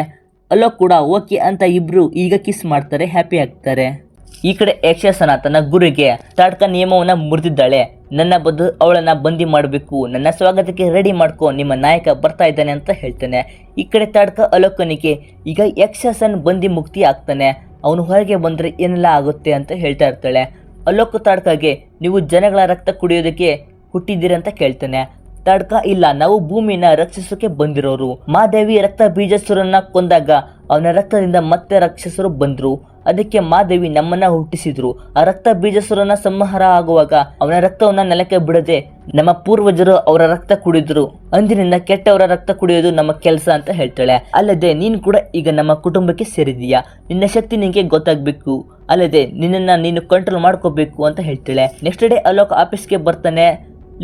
ಅಲೋಕ್ ಕೂಡ ಓಕೆ ಅಂತ ಇಬ್ರು ಈಗ ಕಿಸ್ ಮಾಡ್ತಾರೆ, ಹ್ಯಾಪಿ ಆಗ್ತಾರೆ. ಈ ಕಡೆ ಯಕ್ಷಾಸನ ತನ್ನ ಗುರುಗೆ ತಾಡ್ಕ ನಿಯಮವನ್ನ ಮುರಿದಿದ್ದಾಳೆ, ನನ್ನ ಬದ್ದು ಅವಳನ್ನ ಬಂದಿ ಮಾಡಬೇಕು, ನನ್ನ ಸ್ವಾಗತಕ್ಕೆ ರೆಡಿ ಮಾಡ್ಕೊ, ನಿಮ್ಮ ನಾಯಕ ಬರ್ತಾ ಇದ್ದಾನೆ ಅಂತ ಹೇಳ್ತಾನೆ. ಈ ಕಡೆ ತಾಡ್ಕ ಅಲೋಕನಿಗೆ ಈಗ ಯಕ್ಷಾಸನ್ ಬಂದಿ ಮುಕ್ತಿ ಆಗ್ತಾನೆ. ಅವನು ಹೊರಗೆ ಬಂದ್ರೆ ಏನೆಲ್ಲ ಆಗುತ್ತೆ ಅಂತ ಹೇಳ್ತಾ ಇರ್ತಾಳೆ. ಅಲೋಕ್ ತಾಡ್ಕಾಗೆ ನೀವು ಜನಗಳ ರಕ್ತ ಕುಡಿಯೋದಕ್ಕೆ ಹುಟ್ಟಿದ್ದೀರಂತ ಕೇಳ್ತಾನೆ. ತಾಡ್ಕ ಇಲ್ಲ, ನಾವು ಭೂಮಿನ ರಕ್ಷಿಸೋಕೆ ಬಂದಿರೋರು. ಮಾದೇವಿ ರಕ್ತ ಬೀಜಾಸುರನ್ನ ಕೊಂದಾಗ ಅವನ ರಕ್ತದಿಂದ ಮತ್ತೆ ರಾಕ್ಷಸರು ಬಂದ್ರು. ಅದಕ್ಕೆ ಮಾದೇವಿ ನಮ್ಮನ್ನ ಹುಟ್ಟಿಸಿದ್ರು. ಆ ರಕ್ತ ಬೀಜಾಸುರನ ಸಂಹಾರ ಆಗುವಾಗ ಅವನ ರಕ್ತವನ್ನ ನೆಲಕ್ಕೆ ಬಿಡದೆ ನಮ್ಮ ಪೂರ್ವಜರು ಅವರ ರಕ್ತ ಕುಡಿದ್ರು. ಅಂದಿನಿಂದ ಕೆಟ್ಟವರ ರಕ್ತ ಕುಡಿಯೋದು ನಮ್ಮ ಕೆಲಸ ಅಂತ ಹೇಳ್ತಾಳೆ. ಅಲ್ಲದೆ ನೀನು ಕೂಡ ಈಗ ನಮ್ಮ ಕುಟುಂಬಕ್ಕೆ ಸೇರಿದೀಯಾ. ನಿನ್ನ ಶಕ್ತಿ ನಿನಗೆ ಗೊತ್ತಾಗ್ಬೇಕು, ಅಲ್ಲದೆ ನಿನ್ನನ್ನ ನೀನು ಕಂಟ್ರೋಲ್ ಮಾಡ್ಕೋಬೇಕು ಅಂತ ಹೇಳ್ತಾಳೆ. ನೆಕ್ಸ್ಟ್ ಡೇ ಅಲೋಕ್ ಆಫೀಸ್ಗೆ ಬರ್ತಾನೆ.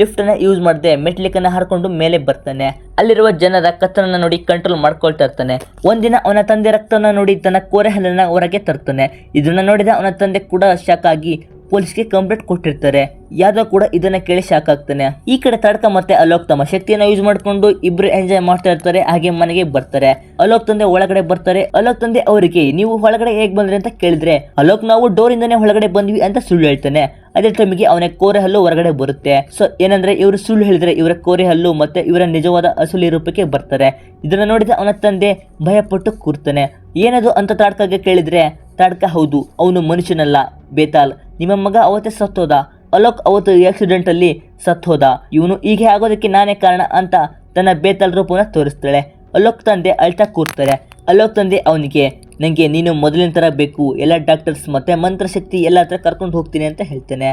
ಲಿಫ್ಟ್ ಅನ್ನ ಯೂಸ್ ಮಾಡದೆ ಮೆಟ್ಲಿಕನ್ನ ಹಾರ್ಕೊಂಡು ಮೇಲೆ ಬರ್ತಾನೆ. ಅಲ್ಲಿರುವ ಜನರ ಕತ್ತಲನ್ನ ನೋಡಿ ಕಂಟ್ರೋಲ್ ಮಾಡ್ಕೊಳ್ತಾ ಇರ್ತಾನೆ. ಒಂದಿನ ಅವನ ತಂದೆ ರಕ್ತವನ್ನ ನೋಡಿ ತನ್ನ ಕೋರೆ ಹಲ್ಲನ್ನ ಹೊರಗೆ ತರ್ತಾನೆ. ಇದನ್ನ ನೋಡಿದ ಅವನ ತಂದೆ ಕೂಡ ಶಾಕ್ ಆಗಿ ಪೊಲೀಸ್ಗೆ ಕಂಪ್ಲೇಂಟ್ ಕೊಟ್ಟಿರ್ತಾರೆ. ಯಾದವ್ ಕೂಡ ಇದನ್ನ ಕೇಳಿ ಶಾಕ್ ಆಗ್ತಾನೆ. ಈ ಕಡೆ ತಾಡ್ಕ ಮತ್ತೆ ಅಲೋಕ್ ತಮ್ಮ ಶಕ್ತಿಯನ್ನ ಯೂಸ್ ಮಾಡ್ಕೊಂಡು ಇಬ್ರು ಎಂಜಾಯ್ ಮಾಡ್ತಾ ಇರ್ತಾರೆ. ಹಾಗೆ ಮನೆಗೆ ಬರ್ತಾರೆ. ಅಲೋಕ್ ತಂದೆ ಒಳಗಡೆ ಬರ್ತಾರೆ. ಅಲೋಕ್ ತಂದೆ ಅವರಿಗೆ ನೀವು ಒಳಗಡೆ ಹೇಗ್ ಬಂದ್ರಿ ಅಂತ ಕೇಳಿದ್ರೆ ಅಲೋಕ್ ನಾವು ಡೋರ್ ಇಂದಾನೆ ಒಳಗಡೆ ಬಂದ್ವಿ ಅಂತ ಸುಳ್ಳು ಹೇಳ್ತಾನೆ. ಅದೇ ಟೈಮಿಗೆ ಅವನ ಕೋರೆ ಹಲ್ಲು ಹೊರಗಡೆ ಬರುತ್ತೆ. ಸೊ ಏನಂದ್ರೆ ಇವರು ಸುಳ್ಳು ಹೇಳಿದ್ರೆ ಇವರ ಕೋರೆ ಹಲ್ಲು ಮತ್ತೆ ಇವರ ನಿಜವಾದ ಅಸಲಿ ರೂಪಕ್ಕೆ ಬರ್ತಾರೆ. ಇದನ್ನ ನೋಡಿದ ಅವನ ತಂದೆ ಭಯಪಟ್ಟು ಕೂರ್ತಾನೆ. ಏನದು ಅಂತ ತಾಡ್ಕಾಗೆ ಕೇಳಿದ್ರೆ ತಾಡ್ಕ ಹೌದು, ಅವನು ಮನುಷ್ಯನಲ್ಲ, ಬೇತಾಲ್. ನಿಮ್ಮ ಮಗ ಅವತ್ತೇ ಸತ್ತೋದ. ಅಲೋಕ್ ಅವತ್ತು ಆಕ್ಸಿಡೆಂಟ್ ಅಲ್ಲಿ ಸತ್ತೋದ. ಇವನು ಹೀಗೆ ಆಗೋದಕ್ಕೆ ನಾನೇ ಕಾರಣ ಅಂತ ತನ್ನ ಬೇತಾಲ್ ರೂಪವನ್ನ ತೋರಿಸ್ತಾಳೆ. ಅಲೋಕ್ ತಂದೆ ಅಳ್ತಾ ಕೂರ್ತಾರೆ. ಅಲೋಕ್ ತಂದೆ ಅವನಿಗೆ ನನಗೆ ನೀನು ಮೊದಲಿನ ಥರ ಬೇಕು, ಎಲ್ಲ ಡಾಕ್ಟರ್ಸ್ ಮತ್ತೆ ಮಂತ್ರಶಕ್ತಿ ಎಲ್ಲ ಹತ್ರ ಕರ್ಕೊಂಡು ಹೋಗ್ತೀನಿ ಅಂತ ಹೇಳ್ತಾನೆ.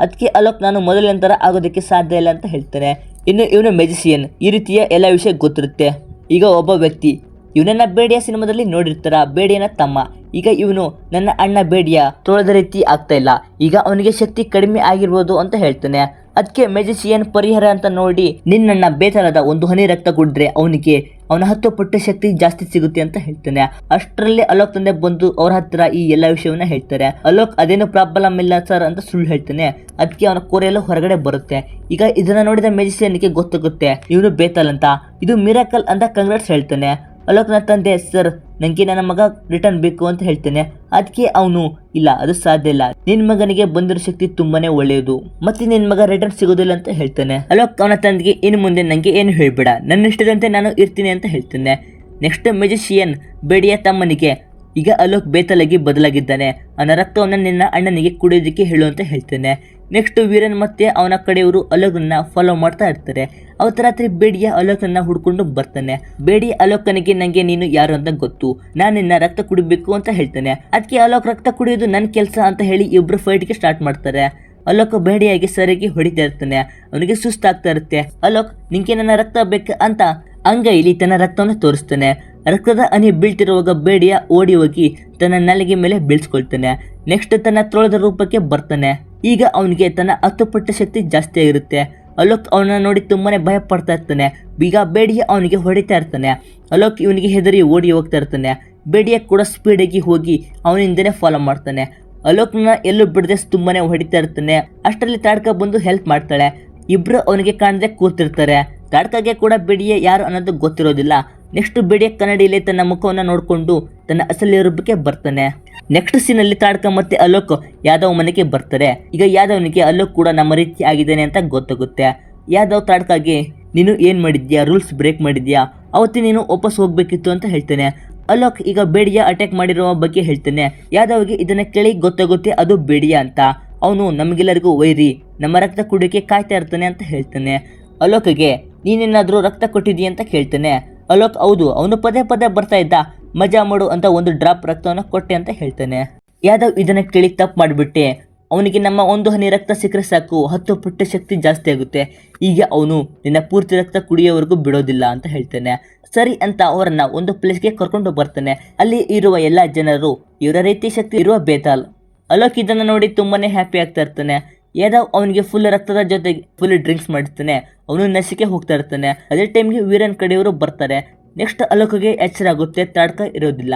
ಅದಕ್ಕೆ ಅಲೋಕ್ ನಾನು ಮೊದಲಿನ ಥರ ಆಗೋದಕ್ಕೆ ಸಾಧ್ಯ ಇಲ್ಲ ಅಂತ ಹೇಳ್ತಾನೆ. ಇನ್ನು ಇವನು ಮೆಜಿಷಿಯನ್, ಈ ರೀತಿಯ ಎಲ್ಲ ವಿಷಯ ಗೊತ್ತಿರುತ್ತೆ. ಈಗ ಒಬ್ಬ ವ್ಯಕ್ತಿ ಇವನನ್ನ ಬೇಡಿಯ ಸಿನಿಮಾದಲ್ಲಿ ನೋಡಿರ್ತಾರ, ಬೇಡಿಯನ ತಮ್ಮ. ಈಗ ಇವನು ನನ್ನ ಅಣ್ಣ ಬೇಡಿಯ ತೋಳದ ರೀತಿ ಆಗ್ತಾ ಇಲ್ಲ, ಈಗ ಅವನಿಗೆ ಶಕ್ತಿ ಕಡಿಮೆ ಆಗಿರ್ಬೋದು ಅಂತ ಹೇಳ್ತಾನೆ. ಅದಕ್ಕೆ ಮೆಜಿಷಿಯನ್ ಪರಿಹಾರ ಅಂತ ನೋಡಿ ನಿನ್ನಣ್ಣ ಬೇತಾಲದ ಒಂದು ಹನಿ ರಕ್ತ ಕುಡಿದ್ರೆ ಅವನಿಗೆ ಅವನ 10 ಪಟ್ಟು ಶಕ್ತಿ ಜಾಸ್ತಿ ಸಿಗುತ್ತೆ ಅಂತ ಹೇಳ್ತಾನೆ. ಅಷ್ಟರಲ್ಲಿ ಅಲೋಕ್ ತಂದೆ ಬಂದು ಅವ್ರ ಹತ್ರ ಈ ಎಲ್ಲ ವಿಷಯವನ್ನ ಹೇಳ್ತಾರೆ. ಅಲೋಕ್ ಅದೇನು ಪ್ರಾಬ್ಲಮ್ ಇಲ್ಲ ಸರ್ ಅಂತ ಸುಳ್ಳು ಹೇಳ್ತಾನೆ. ಅದಕ್ಕೆ ಅವನ ಕೋರೆಯಲ್ಲೂ ಹೊರಗಡೆ ಬರುತ್ತೆ. ಈಗ ಇದನ್ನ ನೋಡಿದ ಮೆಜಿಷಿಯನ್ಗೆ ಗೊತ್ತಾಗುತ್ತೆ ಇವನು ಬೇತಾಲ್ ಅಂತ. ಇದು ಮಿರಾಕಲ್ ಅಂತ ಕಂಗ್ರಾಟ್ಸ್ ಹೇಳ್ತಾನೆ. ಅಲೋಕ್ನ ತಂದೆ ಸರ್ ನನಗೆ ನನ್ನ ಮಗ ರಿಟರ್ನ್ ಬೇಕು ಅಂತ ಹೇಳ್ತಾನೆ. ಅದಕ್ಕೆ ಅವನು ಇಲ್ಲ, ಅದು ಸಾಧ್ಯ ಇಲ್ಲ, ನಿನ್ ಮಗನಿಗೆ ಬಂದಿರೋ ಶಕ್ತಿ ತುಂಬಾನೇ ಒಳ್ಳೆಯದು, ಮತ್ತೆ ನಿನ್ ಮಗ ರಿಟರ್ನ್ ಸಿಗೋದಿಲ್ಲ ಅಂತ ಹೇಳ್ತಾನೆ. ಅಲೋಕ್ ಅವನ ತಂದೆಗೆ ಇನ್ನು ಮುಂದೆ ನನಗೆ ಏನು ಹೇಳ್ಬೇಡ, ನನ್ನ ಇಷ್ಟದಂತೆ ನಾನು ಇರ್ತೀನಿ ಅಂತ ಹೇಳ್ತಾನೆ. ನೆಕ್ಸ್ಟ್ ಮೆಜಿಷಿಯನ್ ಬೇಡಿಯ ತಮ್ಮನಿಗೆ ಈಗ ಅಲೋಕ್ ಬೇತಲಾಗಿ ಬದಲಾಗಿದ್ದಾನೆ, ಅವನ ರಕ್ತವನ್ನು ನಿನ್ನ ಅಣ್ಣನಿಗೆ ಕುಡಿಯೋದಕ್ಕೆ ಹೇಳು ಅಂತ ಹೇಳ್ತಾನೆ. ನೆಕ್ಸ್ಟ್ ವೀರನ್ ಮತ್ತೆ ಅವನ ಕಡೆಯವರು ಅಲೋಕನ್ನ ಫಾಲೋ ಮಾಡ್ತಾ ಇರ್ತಾರೆ. ಅವತ್ತು ರಾತ್ರಿ ಬೇಡಿಯ ಅಲೋಕನ್ನ ಹುಡ್ಕೊಂಡು ಬರ್ತಾನೆ. ಬೇಡಿ ಅಲೋಕನಿಗೆ ನಂಗೆ ನೀನು ಯಾರು ಅಂತ ಗೊತ್ತು, ನಾನು ನಿನ್ನ ರಕ್ತ ಕುಡಿಬೇಕು ಅಂತ ಹೇಳ್ತಾನೆ. ಅದಕ್ಕೆ ಅಲೋಕ್ ರಕ್ತ ಕುಡಿಯೋದು ನನ್ನ ಕೆಲಸ ಅಂತ ಹೇಳಿ ಇಬ್ರು ಫೈಟ್ಗೆ ಸ್ಟಾರ್ಟ್ ಮಾಡ್ತಾರೆ. ಅಲೋಕ್ ಬೇಡಿಯಾಗಿ ಸರಿಯಾಗಿ ಹೊಡಿತಾ ಇರ್ತಾನೆ. ಅವನಿಗೆ ಸುಸ್ತಾಗ್ತಾ ಇರುತ್ತೆ. ಅಲೋಕ್ ನಿಂಗೆ ನನ್ನ ರಕ್ತ ಬೇಕು ಅಂತ ಅಂಗೈಲಿ ತನ್ನ ರಕ್ತವನ್ನು ತೋರಿಸ್ತಾನೆ. ರಕ್ತದ ಹನಿ ಬೀಳ್ತಿರುವಾಗ ಬೇಡಿಯ ಓಡಿ ಹೋಗಿ ತನ್ನ ನಾಲಿಗೆ ಮೇಲೆ ಬೀಳ್ಸ್ಕೊಳ್ತಾನೆ. ನೆಕ್ಸ್ಟ್ ತನ್ನ ತೋಳದ ರೂಪಕ್ಕೆ ಬರ್ತಾನೆ. ಈಗ ಅವನಿಗೆ ತನ್ನ 10 ಪಟ್ಟು ಶಕ್ತಿ ಜಾಸ್ತಿ ಆಗಿರುತ್ತೆ. ಅಲೋಕ್ ಅವನನ್ನ ನೋಡಿ ತುಂಬಾನೇ ಭಯ ಪಡ್ತಾ ಇರ್ತಾನೆ. ಈಗ ಬೇಡಿಯ ಅವನಿಗೆ ಹೊಡಿತಾ ಇರ್ತಾನೆ. ಅಲೋಕ್ ಇವನಿಗೆ ಹೆದರಿ ಓಡಿ ಹೋಗ್ತಾ ಇರ್ತಾನೆ. ಬೇಡಿಯ ಕೂಡ ಸ್ಪೀಡಾಗಿ ಹೋಗಿ ಅವನಿಂದನೇ ಫಾಲೋ ಮಾಡ್ತಾನೆ. ಅಲೋಕ್ನ ಎಲ್ಲೂ ಬಿಡದೆ ತುಂಬಾನೇ ಹೊಡಿತಾ ಇರ್ತಾನೆ. ಅಷ್ಟರಲ್ಲಿ ತಾಡ್ಕ ಬಂದು ಹೆಲ್ಪ್ ಮಾಡ್ತಾಳೆ. ಇಬ್ರು ಅವನಿಗೆ ಕಾಣದೆ ಕೂತಿರ್ತಾರೆ. ತಾಡ್ಕಾಗೆ ಕೂಡ ಬೇಡಿಯ ಯಾರು ಅನ್ನೋದು ಗೊತ್ತಿರೋದಿಲ್ಲ. ನೆಕ್ಸ್ಟ್ ಬೇಡಿಯ ಕನ್ನಡಿಯಲ್ಲಿ ತನ್ನ ಮುಖವನ್ನು ನೋಡಿಕೊಂಡು ತನ್ನ ಅಸಲಿ ರೂಪಕ್ಕೆ ಬರ್ತಾನೆ. ನೆಕ್ಸ್ಟ್ ಸೀನಲ್ಲಿ ತಾಡ್ಕ ಮತ್ತೆ ಅಲೋಕ್ ಯಾದವ್ ಮನೆಗೆ ಬರ್ತಾರೆ. ಈಗ ಯಾದವ್ನಿಗೆ ಅಲೋಕ್ ಕೂಡ ನಮ್ಮ ರೀತಿ ಆಗಿದ್ದಾನೆ ಅಂತ ಗೊತ್ತಾಗುತ್ತೆ. ಯಾದವ್ ತಾಡ್ಕಾಗೆ ನೀನು ಏನ್ ಮಾಡಿದ್ಯಾ, ರೂಲ್ಸ್ ಬ್ರೇಕ್ ಮಾಡಿದ್ಯಾ, ಅವತ್ತು ನೀನು ವಾಪಸ್ ಹೋಗ್ಬೇಕಿತ್ತು ಅಂತ ಹೇಳ್ತಾನೆ. ಅಲೋಕ್ ಈಗ ಬೇಡಿಯ ಅಟ್ಯಾಕ್ ಮಾಡಿರೋ ಬಗ್ಗೆ ಹೇಳ್ತಾನೆ. ಯಾದವ್ಗೆ ಇದನ್ನ ಕೇಳಿ ಗೊತ್ತಾಗುತ್ತೆ ಅದು ಬೇಡಿಯ ಅಂತ. ಅವನು ನಮಗೆಲ್ಲರಿಗೂ ವೈರಿ, ನಮ್ಮ ರಕ್ತ ಕುಡಿಯೋಕೆ ಕಾಯ್ತಾ ಇರ್ತಾನೆ ಅಂತ ಹೇಳ್ತಾನೆ. ಅಲೋಕ್ಗೆ ನೀನೇನಾದ್ರೂ ರಕ್ತ ಕೊಟ್ಟಿದ್ದೀಯ ಅಂತ ಕೇಳ್ತಾನೆ. ಅಲೋಕ್ ಹೌದು, ಅವನು ಪದೇ ಪದೇ ಬರ್ತಾ ಇದ್ದ, ಮಜಾ ಮಾಡು ಅಂತ ಒಂದು ಡ್ರಾಪ್ ರಕ್ತವನ್ನು ಕೊಟ್ಟೆ ಅಂತ ಹೇಳ್ತಾನೆ. ಯಾದವ್ ಇದನ್ನ ಕೇಳಿ ತಪ್ಪು ಮಾಡಿಬಿಟ್ಟೆ, ಅವನಿಗೆ ನಮ್ಮ 1 ಹನಿ ರಕ್ತ ಸಿಕ್ಕರೆ ಸಾಕು 10 ಪಟ್ಟು ಶಕ್ತಿ ಜಾಸ್ತಿ ಆಗುತ್ತೆ, ಈಗ ಅವನು ನಿನ್ನ ಪೂರ್ತಿ ರಕ್ತ ಕುಡಿಯೋವರೆಗೂ ಬಿಡೋದಿಲ್ಲ ಅಂತ ಹೇಳ್ತಾನೆ. ಸರಿ ಅಂತ ಅವರನ್ನ ಒಂದು ಪ್ಲೇಸ್ಗೆ ಕರ್ಕೊಂಡು ಬರ್ತಾನೆ. ಅಲ್ಲಿ ಇರುವ ಎಲ್ಲ ಜನರು ಇವರ ರೀತಿ ಶಕ್ತಿ ಇರುವ ಬೇತಾಲ್. ಅಲೋಕ್ ಇದನ್ನ ನೋಡಿ ತುಂಬಾನೇ ಹ್ಯಾಪಿ ಆಗ್ತಾ ಇರ್ತಾನೆ. ಯಾದವ್ ಅವನಿಗೆ ಫುಲ್ ರಕ್ತದ ಜೊತೆಗೆ ಫುಲ್ ಡ್ರಿಂಕ್ಸ್ ಮಾಡಿರ್ತಾನೆ. ಅವನು ನಶಿಕೆ ಹೋಗ್ತಾ ಇರ್ತಾನೆ. ಅದೇ ಟೈಮ್ಗೆ ವೀರನ್ ಕಡೆಯವರು ಬರ್ತಾರೆ. ನೆಕ್ಸ್ಟ್ ಅಲೋಕ್ಗೆ ಎಚ್ಚರ ಆಗುತ್ತೆ, ತಾಡ್ಕ ಇರೋದಿಲ್ಲ.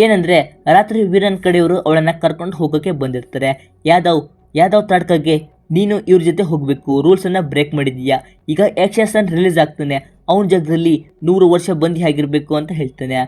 ಏನಂದ್ರೆ ರಾತ್ರಿ ವೀರನ್ ಕಡೆಯವರು ಅವಳನ್ನ ಕರ್ಕೊಂಡು ಹೋಗೋಕೆ ಬಂದಿರ್ತಾರೆ. ಯಾದವ್ ತಾಡ್ಕಗೆ ನೀನು ಇವ್ರ ಜೊತೆ ಹೋಗ್ಬೇಕು, ರೂಲ್ಸ್ ಅನ್ನ ಬ್ರೇಕ್ ಮಾಡಿದೀಯಾ, ಈಗ ಆಕ್ಷನ್ ರಿಲೀಸ್ ಆಗ್ತಾನೆ, ಅವನ ಜಾಗದಲ್ಲಿ 100 ವರ್ಷ ಬಂದಿ ಆಗಿರ್ಬೇಕು ಅಂತ ಹೇಳ್ತಾನೆ.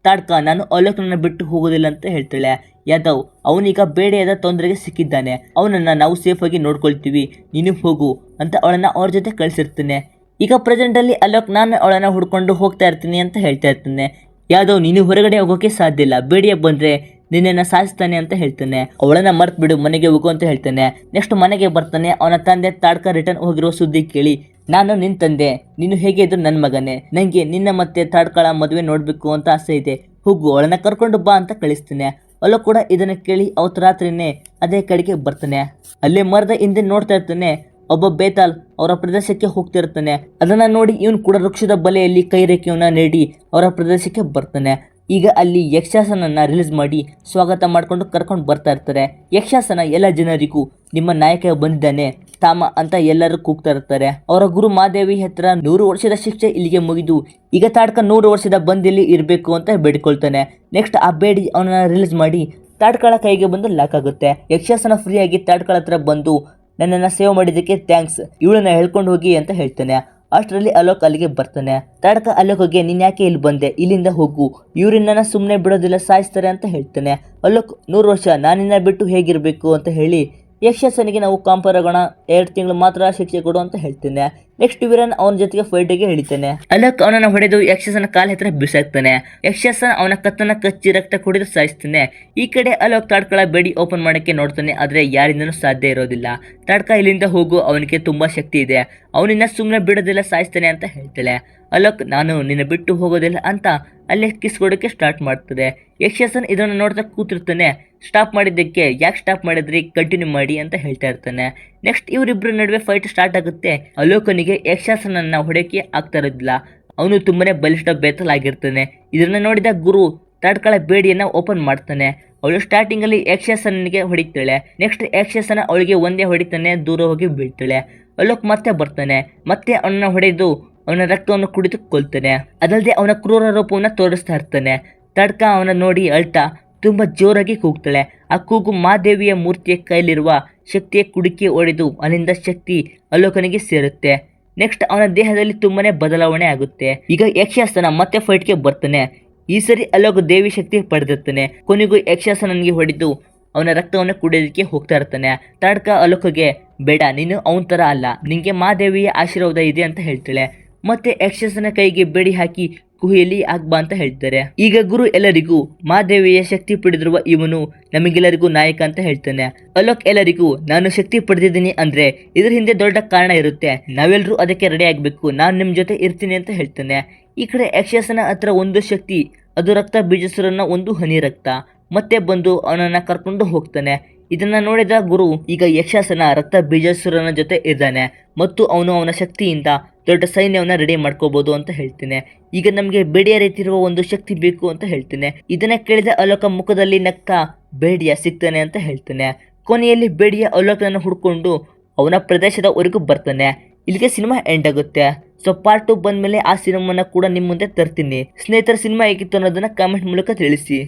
ತಾಡ್ಕ ನಾನು ಅಲೋಕ್ನ ಬಿಟ್ಟು ಹೋಗೋದಿಲ್ಲ ಅಂತ ಹೇಳ್ತಾಳೆ. ಯಾದವ್ ಅವನೀಗ ಬೇಡೆಯಾದ ತೊಂದರೆಗೆ ಸಿಕ್ಕಿದ್ದಾನೆ, ಅವನನ್ನ ನಾವು ಸೇಫ್ ಆಗಿ ನೋಡ್ಕೊಳ್ತೀವಿ, ನೀನು ಹೋಗು ಅಂತ ಅವಳನ್ನ ಅವ್ರ ಜೊತೆ ಕಳಿಸಿರ್ತಾನೆ. ಈಗ ಪ್ರೆಸೆಂಟ್ ಅಲ್ಲಿ ಅಲೋಕ್ ನಾನು ಅವಳನ್ನ ಹುಡ್ಕೊಂಡು ಹೋಗ್ತಾ ಇರ್ತೀನಿ ಅಂತ ಹೇಳ್ತಾ ಇರ್ತಾನೆ. ಯಾದವ್ ನೀನು ಹೊರಗಡೆ ಹೋಗೋಕೆ ಸಾಧ್ಯ ಇಲ್ಲ, ಬೇಡಿಯ ಬಂದ್ರೆ ನಿನ್ನನ್ನು ಸಾಯಿಸ್ತಾನೆ ಅಂತ ಹೇಳ್ತಾನೆ. ಅವಳನ್ನ ಮರ್ತ್ ಬಿಡು, ಮನೆಗೆ ಹೋಗು ಅಂತ ಹೇಳ್ತಾನೆ. ನೆಕ್ಸ್ಟ್ ಮನೆಗೆ ಬರ್ತಾನೆ. ಅವನ ತಂದೆ ತಾಡ್ಕ ರಿಟರ್ನ್ ಹೋಗಿರೋ ಸುದ್ದಿ ಕೇಳಿ, ನಾನು ನಿನ್ ತಂದೆ, ನೀನು ಹೇಗೆ ಇದ್ರು ನನ್ನ ಮಗನೇ, ನಂಗೆ ನಿನ್ನ ಮತ್ತೆ ತಾಡ್ಕಳ ಮದುವೆ ನೋಡ್ಬೇಕು ಅಂತ ಆಸೆ ಇದೆ, ಹೋಗು ಅವಳನ್ನ ಕರ್ಕೊಂಡು ಬಾ ಅಂತ ಕಳಿಸ್ತಾನೆ. ಅಲ್ಲೂ ಕೂಡ ಇದನ್ನ ಕೇಳಿ ಅವತ್ತು ರಾತ್ರಿನೇ ಅದೇ ಕಡೆಗೆ ಬರ್ತಾನೆ. ಅಲ್ಲೇ ಮರದ ಹಿಂದೆ ನೋಡ್ತಾ ಇರ್ತಾನೆ. ಒಬ್ಬ ಬೇತಾಲ್ ಅವರ ಪ್ರದೇಶಕ್ಕೆ ಹೋಗ್ತಿರ್ತಾನೆ. ಅದನ್ನ ನೋಡಿ ಇವನು ಕೂಡ ವೃಕ್ಷದ ಬಲೆಯಲ್ಲಿ ಕೈ ರೇಖೆಯನ್ನ ನೀಡಿ ಅವರ ಪ್ರದೇಶಕ್ಕೆ ಬರ್ತಾನೆ. ಈಗ ಅಲ್ಲಿ ಯಕ್ಷಾಸನನ್ನ ರಿಲೀಸ್ ಮಾಡಿ ಸ್ವಾಗತ ಮಾಡ್ಕೊಂಡು ಕರ್ಕೊಂಡು ಬರ್ತಾ ಇರ್ತಾರೆ. ಯಕ್ಷಾಸನ ಎಲ್ಲ ಜನರಿಗೂ ನಿಮ್ಮ ನಾಯಕ ಬಂದಿದ್ದಾನೆ ತಾಮ ಅಂತ ಎಲ್ಲರೂ ಕೂಗ್ತಾ ಇರ್ತಾರೆ. ಅವರ ಗುರು ಮಾದೇವಿ ಹತ್ರ 100 ವರ್ಷದ ಶಿಕ್ಷೆ ಇಲ್ಲಿಗೆ ಮುಗಿದು ಈಗ ತಾಡ್ಕ 100 ವರ್ಷದ ಬಂದಿಲ್ಲಿ ಇರಬೇಕು ಅಂತ ಬೇಡಿಕೊಳ್ತಾನೆ. ನೆಕ್ಸ್ಟ್ ಆ ಬೇಡಿ ಅವನನ್ನ ರಿಲೀಸ್ ಮಾಡಿ ತಾಡ್ಕಳ ಕೈಗೆ ಬಂದು ಲಾಕ್ ಆಗುತ್ತೆ. ಯಕ್ಷಾಸನ ಫ್ರೀ ಆಗಿ ತಾಡ್ಕಳ ಹತ್ರ ಬಂದು ನನ್ನನ್ನು ಸೇವ್ ಮಾಡಿದ್ದಕ್ಕೆ ಥ್ಯಾಂಕ್ಸ್, ಇವಳನ್ನ ಹೇಳ್ಕೊಂಡು ಹೋಗಿ ಅಂತ ಹೇಳ್ತಾನೆ. ಅಷ್ಟರಲ್ಲಿ ಅಲೋಕ್ ಅಲ್ಲಿಗೆ ಬರ್ತಾನೆ. ತಾಡ್ಕ ಅಲೋಕ್ಗೆ ನೀನ್ ಯಾಕೆ ಇಲ್ಲಿ ಬಂದೆ, ಇಲ್ಲಿಂದ ಹೋಗು, ಇವ್ರನ್ನ ಸುಮ್ಮನೆ ಬಿಡೋದಿಲ್ಲ, ಸಾಯಿಸ್ತಾರೆ ಅಂತ ಹೇಳ್ತಾನೆ. ಅಲೋಕ್ 100 ವರ್ಷ ನಾನಿನ್ನ ಬಿಟ್ಟು ಹೇಗಿರಬೇಕು ಅಂತ ಹೇಳಿ ಯಕ್ಷಾಸನಿಗೆ ನಾವು ಕಾಂಪರ್ ಆಗೋಣ, 2 ತಿಂಗಳು ಮಾತ್ರ ಶಿಕ್ಷೆ ಕೊಡು ಅಂತ ಹೇಳ್ತೇನೆ. ನೆಕ್ಸ್ಟ್ ವೀರನ್ ಅವನ ಜೊತೆಗೆ ಫೈಟಿಗೆ ಹಿಡಿತಾನೆ. ಅಲೋಕ್ ಅವನನ್ನ ಹೊಡೆದು ಯಕ್ಷಾಸನ ಕಾಲ ಹತ್ರ ಬಿಸಾಕ್ತಾನೆ. ಯಕ್ಷಾಸನ ಅವನ ಕತ್ತನ್ನ ಕಚ್ಚಿ ರಕ್ತ ಕುಡಿದು ಸಾಯಿಸ್ತಾನೆ. ಈ ಕಡೆ ಅಲೋಕ್ ತಾಡ್ಕಳ ಬೇಡಿ ಓಪನ್ ಮಾಡಕ್ಕೆ ನೋಡ್ತಾನೆ, ಆದ್ರೆ ಯಾರಿಂದನೂ ಸಾಧ್ಯ ಇರೋದಿಲ್ಲ. ತಾಡ್ಕ ಇಲ್ಲಿಂದ ಹೋಗು, ಅವನಿಗೆ ತುಂಬಾ ಶಕ್ತಿ ಇದೆ, ಅವನಿನ್ನ ಸುಮ್ಮನೆ ಬಿಡೋದಿಲ್ಲ, ಸಾಯಿಸ್ತಾನೆ ಅಂತ ಹೇಳ್ತಾಳೆ. ಅಲೋಕ್ ನಾನು ನಿನ್ನ ಬಿಟ್ಟು ಹೋಗೋದಿಲ್ಲ ಅಂತ ಅಲ್ಲೇ ಕಿಸ್ ಕೊಡೋಕೆ ಸ್ಟಾರ್ಟ್ ಮಾಡ್ತದೆ. ಯಕ್ಷಾಸನ್ ಇದನ್ನು ನೋಡ್ತಾ ಕೂತಿರ್ತಾನೆ. ಸ್ಟಾಪ್ ಮಾಡಿದ್ದಕ್ಕೆ ಯಾಕೆ ಸ್ಟಾಪ್ ಮಾಡಿದ್ರಿ, ಕಂಟಿನ್ಯೂ ಮಾಡಿ ಅಂತ ಹೇಳ್ತಾ ಇರ್ತಾನೆ. ನೆಕ್ಸ್ಟ್ ಇವರಿಬ್ಬರ ನಡುವೆ ಫೈಟ್ ಸ್ಟಾರ್ಟ್ ಆಗುತ್ತೆ. ಅಲೋಕನಿಗೆ ಯಕ್ಷಾಸನನ್ನ ಹೊಡೆಯಕ್ಕೆ ಆಗ್ತಾ ಇರೋದಿಲ್ಲ, ಅವನು ತುಂಬಾನೇ ಬಲಿಷ್ಠ ಬೇತಲ್ ಆಗಿರ್ತಾನೆ. ಇದನ್ನ ನೋಡಿದ ಗುರು ತಾಡ್ಕಳ ಬೇಡಿಯನ್ನ ಓಪನ್ ಮಾಡ್ತಾನೆ. ಅವಳು ಸ್ಟಾರ್ಟಿಂಗ್ ಅಲ್ಲಿ ಯಕ್ಷಾಸನಿಗೆ ಹೊಡಿತಾಳೆ. ನೆಕ್ಸ್ಟ್ ಯಕ್ಷಾಸನ ಅವಳಿಗೆ ಒಂದೇ ಹೊಡಿತಾನೆ, ದೂರ ಹೋಗಿ ಬೀಳ್ತಾಳೆ. ಅಲೋಕ್ ಮತ್ತೆ ಬರ್ತಾನೆ. ಮತ್ತೆ ಅವನನ್ನ ಹೊಡೆದು ಅವನ ರಕ್ತವನ್ನು ಕುಡಿದು ಕೊಲ್ತಾನೆ. ಅದಲ್ಲದೆ ಅವನ ಕ್ರೂರ ರೂಪವನ್ನು ತೋರಿಸ್ತಾ ಇರ್ತಾನೆ. ತಾಡ್ಕ ಅವನ ನೋಡಿ ಅಳ್ತಾ ತುಂಬಾ ಜೋರಾಗಿ ಕೂಗ್ತಾಳೆ. ಆ ಕೂಗು ಮಾದೇವಿಯ ಮೂರ್ತಿಯ ಕೈಲಿರುವ ಶಕ್ತಿಯ ಕುಡಿಕೆ ಒಡೆದು ಅಲ್ಲಿಂದ ಶಕ್ತಿ ಅಲೋಕನಿಗೆ ಸೇರುತ್ತೆ. ನೆಕ್ಸ್ಟ್ ಅವನ ದೇಹದಲ್ಲಿ ತುಂಬಾನೇ ಬದಲಾವಣೆ ಆಗುತ್ತೆ. ಈಗ ಯಕ್ಷಾಸನ ಮತ್ತೆ ಫೈಟ್ಗೆ ಬರ್ತಾನೆ. ಈ ಸರಿ ಅಲೋಕ್ ದೇವಿ ಶಕ್ತಿ ಪಡೆದಿರ್ತಾನೆ. ಕೊನೆಗೂ ಯಕ್ಷಾಸನಿಗೆ ಹೊಡೆದು ಅವನ ರಕ್ತವನ್ನು ಕುಡಿಯೋದಕ್ಕೆ ಹೋಗ್ತಾ ಇರ್ತಾನೆ. ತಾಡ್ಕ ಅಲೋಕ್ಗೆ ಬೇಡ, ನೀನು ಅವನ ತರ ಅಲ್ಲ, ನಿಂಗೆ ಮಾದೇವಿಯ ಆಶೀರ್ವಾದ ಇದೆ ಅಂತ ಹೇಳ್ತಾಳೆ. ಮತ್ತೆ ಯಕ್ಷಾಸನ ಕೈಗೆ ಬೇಡಿ ಹಾಕಿ ಗುಹೆಯಲ್ಲಿ ಆಗ್ಬಾ ಅಂತ ಹೇಳ್ತಾರೆ. ಈಗ ಗುರು ಎಲ್ಲರಿಗೂ ಮಾದೇವಿಯ ಶಕ್ತಿ ಪಡೆದಿರುವ ಇವನು ನಮಗೆಲ್ಲರಿಗೂ ನಾಯಕ ಅಂತ ಹೇಳ್ತಾನೆ. ಅಲೋಕ್ ಎಲ್ಲರಿಗೂ ನಾನು ಶಕ್ತಿ ಪಡೆದಿದ್ದೀನಿ ಅಂದ್ರೆ ಇದ್ರ ಹಿಂದೆ ದೊಡ್ಡ ಕಾರಣ ಇರುತ್ತೆ, ನಾವೆಲ್ಲರೂ ಅದಕ್ಕೆ ರೆಡಿ ಆಗ್ಬೇಕು, ನಾನು ನಿಮ್ ಜೊತೆ ಇರ್ತೀನಿ ಅಂತ ಹೇಳ್ತಾನೆ. ಈ ಕಡೆ ಯಕ್ಷಾಸನ ಹತ್ರ ಒಂದು ಶಕ್ತಿ, ಅದು ರಕ್ತ ಬೀಜಸುರನ ಒಂದು ಹನಿ ರಕ್ತ. ಮತ್ತೆ ಬಂದು ಅವನನ್ನ ಕರ್ಕೊಂಡು ಹೋಗ್ತಾನೆ. ಇದನ್ನ ನೋಡಿದ ಗುರು ಈಗ ಯಕ್ಷಾಸನ ರಕ್ತ ಬೀಜಾಸುರನ ಜೊತೆ ಇದ್ದಾನೆ ಮತ್ತು ಅವನು ಅವನ ಶಕ್ತಿಯಿಂದ ದೊಡ್ಡ ಸೈನ್ಯವನ್ನ ರೆಡಿ ಮಾಡ್ಕೋಬಹುದು ಅಂತ ಹೇಳ್ತೇನೆ. ಈಗ ನಮಗೆ ಬೇಡಿಯ ರೀತಿರುವ ಒಂದು ಶಕ್ತಿ ಬೇಕು ಅಂತ ಹೇಳ್ತೇನೆ. ಇದನ್ನ ಕೇಳಿದ ಅಲೋಕ ಮುಖದಲ್ಲಿ ನಗ್ತಾ ಬೇಡಿಯ ಸಿಗ್ತಾನೆ ಅಂತ ಹೇಳ್ತಾನೆ. ಕೊನೆಯಲ್ಲಿ ಬೇಡಿಯ ಅಲೋಕನನ್ನು ಹುಡ್ಕೊಂಡು ಅವನ ಪ್ರದೇಶದವರೆಗೂ ಬರ್ತಾನೆ. ಇಲ್ಲಿಗೆ ಸಿನಿಮಾ ಎಂಡ್ ಆಗುತ್ತೆ. ಸೊ ಪಾರ್ಟ್ 2 ಬಂದ್ಮೇಲೆ ಆ ಸಿನಿಮಾನ ಕೂಡ ನಿಮ್ಮ ಮುಂದೆ ತರ್ತೀನಿ. ಸ್ನೇಹಿತರ ಸಿನಿಮಾ ಹೇಗಿತ್ತು ಅನ್ನೋದನ್ನ ಕಾಮೆಂಟ್ ಮೂಲಕ ತಿಳಿಸಿ.